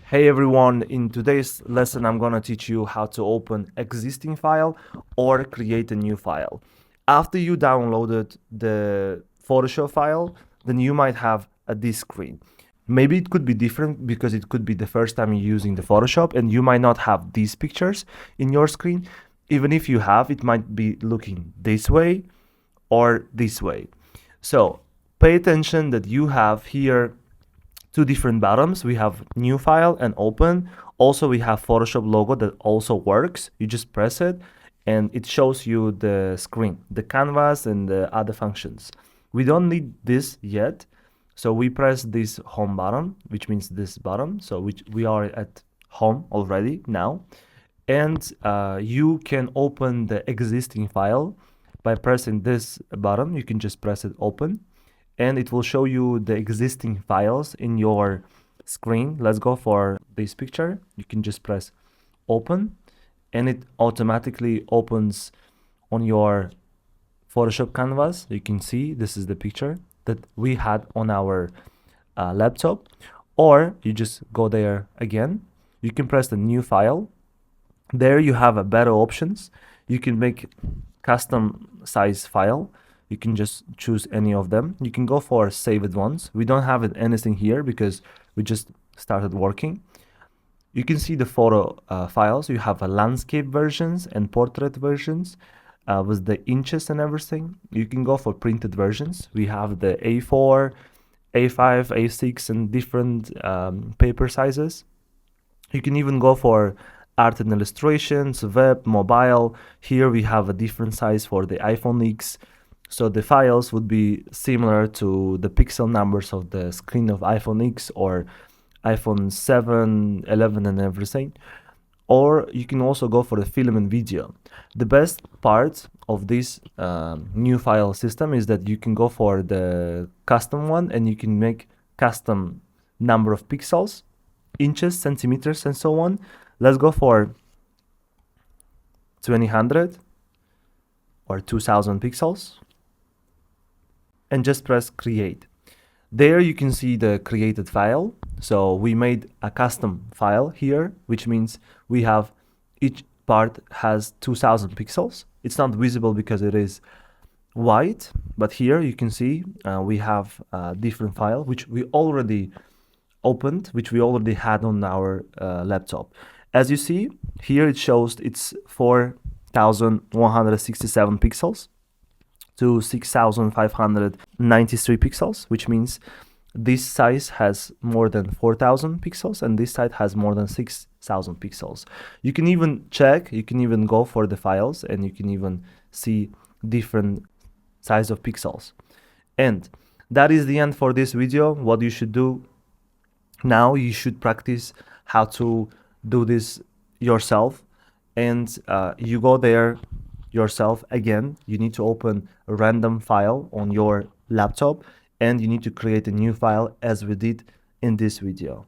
Hey everyone, in today's lesson I'm gonna teach you how to open existing file or create a new file. After you downloaded the Photoshop file, then you might have this screen. Maybe it could be different because it could be the first time you're using the Photoshop and you might not have these pictures in your screen. Even if you have, it might be looking this way or this way. So pay attention that you have here two different buttons. We have new file and open. Also, we have Photoshop logo that also works. You just press it and it shows you the screen, the canvas and the other functions. We don't need this yet. So we press this home button, which means this button. So we are at home already now. And you can open the existing file by pressing this button. You can just press it open and it will show you the existing files in your screen. Let's go for this picture. You can just press open and it automatically opens on your Photoshop canvas. You can see this is the picture that we had on our laptop. Or you just go there again. You can press the new file. There you have a better options. You can make custom size file. You can just choose any of them. You can go for saved ones. We don't have anything here because we just started working. You can see the photo files. You have a landscape versions and portrait versions with the inches and everything. You can go for printed versions. We have the A4, A5, A6 and different paper sizes. You can even go for art and illustrations, web, mobile. Here we have a different size for the iPhone X. So the files would be similar to the pixel numbers of the screen of iPhone X or iPhone 7, 11 and everything. Or you can also go for the film and video. The best part of this new file system is that you can go for the custom one and you can make custom number of pixels, inches, centimeters and so on. Let's go for 2000 or 2000 pixels. And just press create. There you can see the created file. So we made a custom file here, which means we have each part has 2000 pixels. It's not visible because it is white, but here you can see we have a different file which we already opened, which we already had on our laptop. As you see here, it shows it's 4167 pixels to 6593 pixels, which means this size has more than 4000 pixels and this side has more than 6000 pixels. You can even check, you can even go for the files and you can even see different size of pixels. And that is the end for this video. What you should do now, you should practice how to do this yourself, and you go there yourself again. You need to open a random file on your laptop and you need to create a new file as we did in this video.